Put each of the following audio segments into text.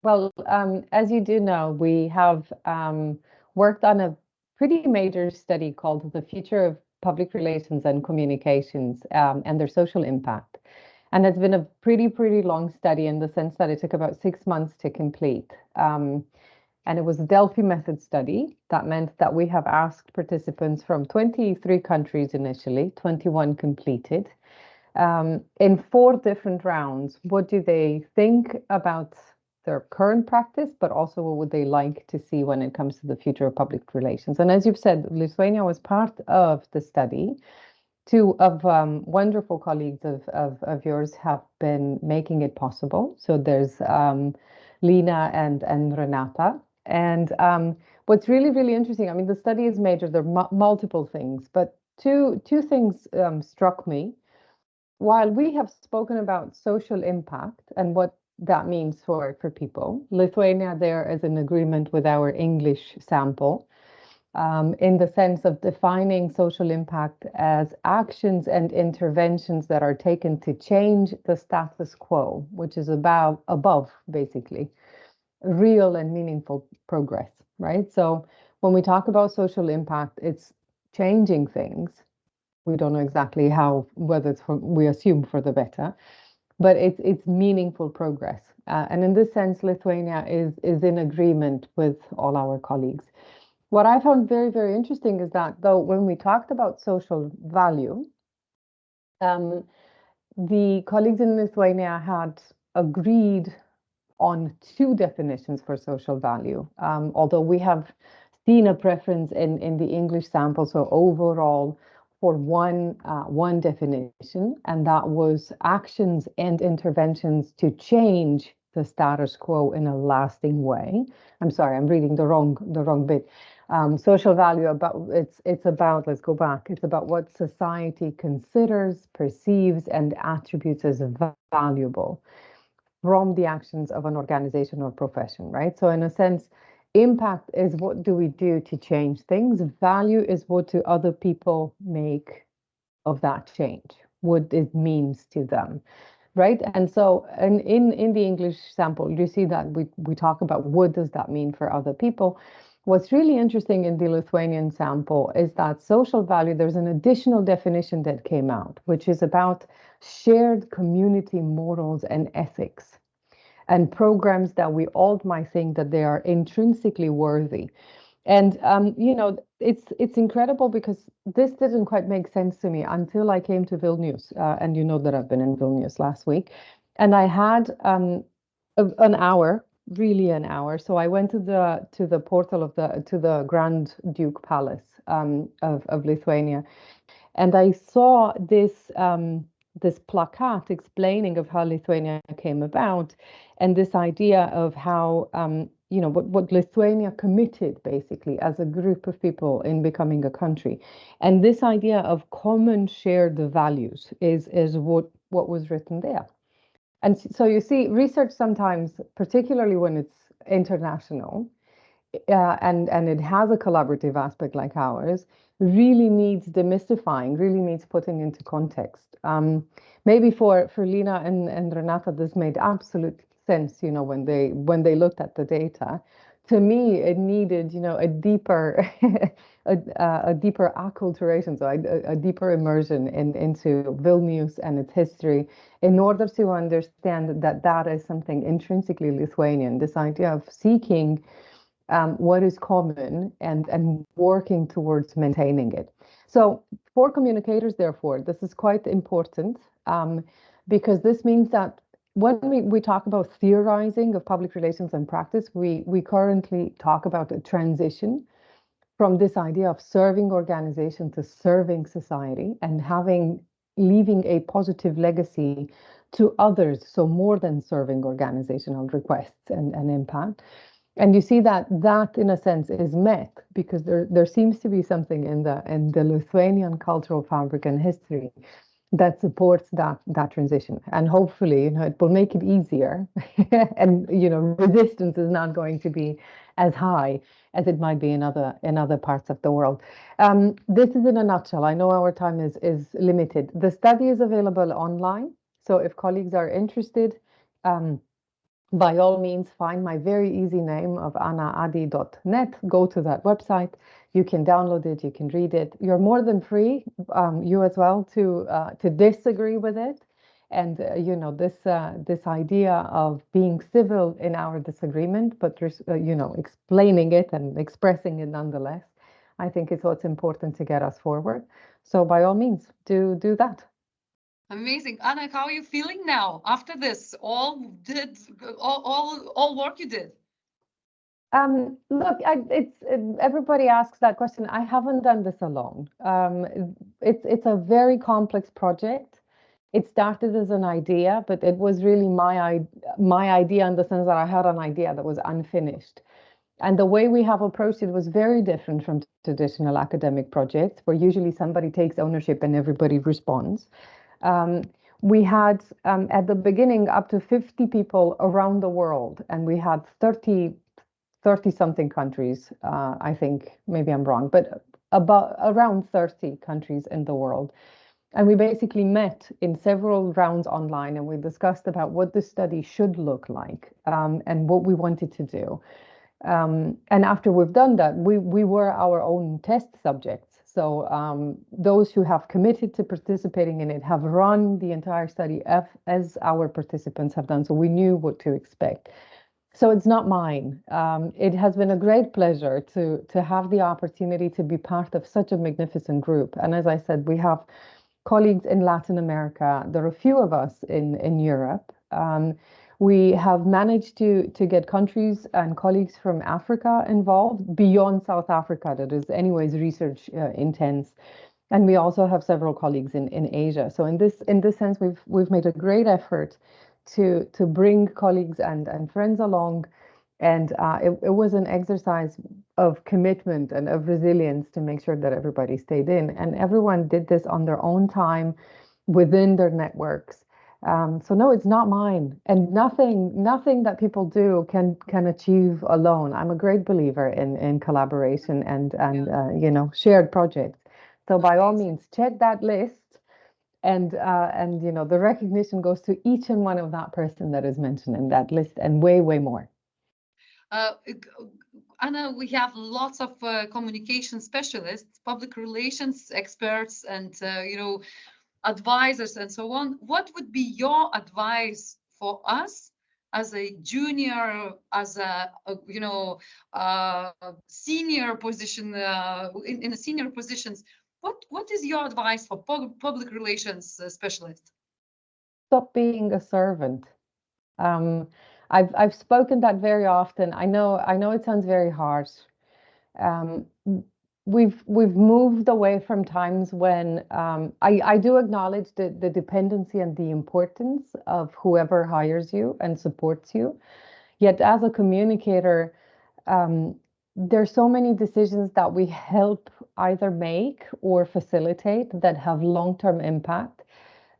Well, as you do know, we have worked on a pretty major study called The Future of Public Relations and Communications and Their Social Impact. And it's been a pretty long study in the sense that it took about 6 months to complete. And it was a Delphi method study. That meant that we have asked participants from 23 countries initially, 21 completed, in 4 different rounds. What do they think about their current practice, but also what would they like to see when it comes to the future of public relations? And as you've said, Lithuania was part of the study. Two of wonderful colleagues of yours have been making it possible. So there's Lina and Renata. And what's really interesting, I mean, the study is major. There are multiple things, but two things struck me. While we have spoken about social impact and what that means for people, Lithuania there is in agreement with our English sample in the sense of defining social impact as actions and interventions that are taken to change the status quo, which is about above, basically, real and meaningful progress, right? So when we talk about social impact, it's changing things. We don't know exactly how, whether it's we assume for the better, but it's meaningful progress. And in this sense, Lithuania is in agreement with all our colleagues. What I found very interesting is that though when we talked about social value, the colleagues in Lithuania had agreed on 2 definitions for social value, although we have seen a preference in the English sample. So overall, for one definition, and that was actions and interventions to change the status quo in a lasting way. I'm sorry, I'm reading the wrong bit. Social value it's about, let's go back. It's about what society considers, perceives, and attributes as valuable from the actions of an organization or profession, right? So in a sense, impact is what do we do to change things. Value is what do other people make of that change, what it means to them, right? And so in the English sample, you see that we talk about what does that mean for other people. What's really interesting in the Lithuanian sample is that social value, there's an additional definition that came out, which is about shared community morals and ethics and programs that we all might think that they are intrinsically worthy. And it's incredible because this didn't quite make sense to me until I came to Vilnius. And you know that I've been in Vilnius last week, and I had an hour, really an hour. So I went to the portal of the Grand Duke Palace of Lithuania, and I saw this plakat explaining of how Lithuania came about, and this idea of how what Lithuania committed basically as a group of people in becoming a country, and this idea of common shared values is what was written there. And so you see, research sometimes, particularly when it's international, and it has a collaborative aspect like ours, really needs demystifying, really needs putting into context. Maybe for Lina and Renata, this made absolute sense, when they looked at the data. To me, it needed, a deeper a deeper acculturation, so a deeper immersion into Vilnius and its history, in order to understand that that is something intrinsically Lithuanian. This idea of seeking what is common and working towards maintaining it. So for communicators, therefore, this is quite important because this means that when we talk about theorizing of public relations and practice, we currently talk about a transition from this idea of serving organization to serving society and leaving a positive legacy to others. So more than serving organizational requests and impact. And you see that in a sense is met because there seems to be something in the Lithuanian cultural fabric and history that supports that transition. And hopefully, it will make it easier and resistance is not going to be as high as it might be in other parts of the world. This is in a nutshell. I know our time is limited. The study is available online. So if colleagues are interested, by all means, find my very easy name of annaadi.net. Go to that website. You can download it. You can read it. You're more than free, you as well, to disagree with it. And this idea of being civil in our disagreement, but explaining it and expressing it nonetheless, I think is what's important to get us forward. So by all means, do that. Amazing. Anna, how are you feeling now after this? All work you did. Look, everybody asks that question. I haven't done this alone. It's a very complex project. It started as an idea, but it was really my idea in the sense that I had an idea that was unfinished. And the way we have approached it was very different from traditional academic projects, where usually somebody takes ownership and everybody responds. Um, we had at the beginning up to 50 people around the world, and we had 30 something countries. I think maybe I'm wrong, but about around 30 countries in the world. And we basically met in several rounds online, and we discussed about what the study should look like, and what we wanted to do. And after we've done that, we were our own test subjects. So those who have committed to participating in it have run the entire study as our participants have done. So we knew what to expect. So it's not mine. It has been a great pleasure to have the opportunity to be part of such a magnificent group. And as I said, we have colleagues in Latin America. There are a few of us in Europe. We have managed to get countries and colleagues from Africa involved beyond South Africa, that is anyways research intense. And we also have several colleagues in Asia. So in this sense, we've made a great effort to bring colleagues and friends along. And it was an exercise of commitment and of resilience to make sure that everybody stayed in. And everyone did this on their own time within their networks. So no, it's not mine. And nothing that people do can achieve alone. I'm a great believer in collaboration and shared projects. So by all Amazing. means, check that list. And the recognition goes to each and one of that person that is mentioned in that list and way more. Uh, Anna, we have lots of communication specialists, public relations experts, and advisors, and so on. What would be your advice for us as a junior, as a senior position in a senior positions? What is your advice for public relations specialist? Stop being a servant. Um, I've spoken that very often. I know it sounds very harsh. Um, we've moved away from times when I do acknowledge the dependency and the importance of whoever hires you and supports you. Yet as a communicator, um, there's so many decisions that we help either make or facilitate that have long-term impact,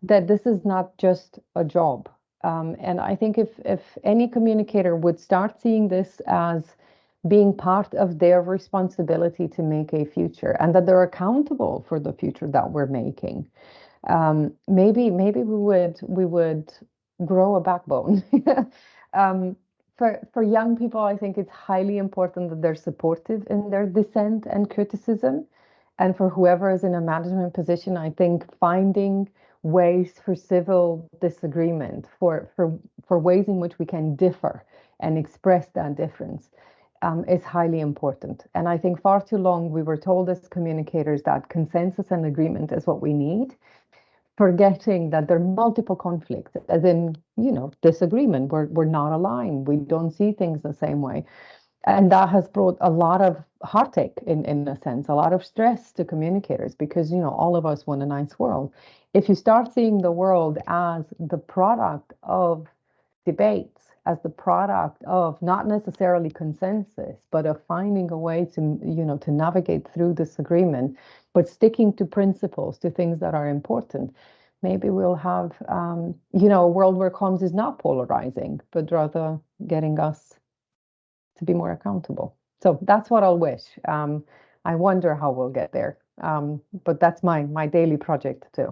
that this is not just a job. And I think if any communicator would start seeing this as being part of their responsibility to make a future, and that they're accountable for the future that we're making, maybe we would grow a backbone. um, for young people, I think it's highly important that they're supportive in their dissent and criticism. And for whoever is in a management position, I think finding ways for civil disagreement, for ways in which we can differ and express that difference, is highly important. And I think far too long we were told as communicators that consensus and agreement is what we need, forgetting that there are multiple conflicts, as in, disagreement. We're not aligned. We don't see things the same way. And that has brought a lot of heartache in a sense, a lot of stress to communicators because, all of us want a nice world. If you start seeing the world as the product of debates, as the product of not necessarily consensus, but of finding a way to navigate through disagreement, but sticking to principles, to things that are important, maybe we'll have, a world where comms is not polarizing, but rather getting us to be more accountable. So that's what I'll wish. I wonder how we'll get there. But that's my daily project too.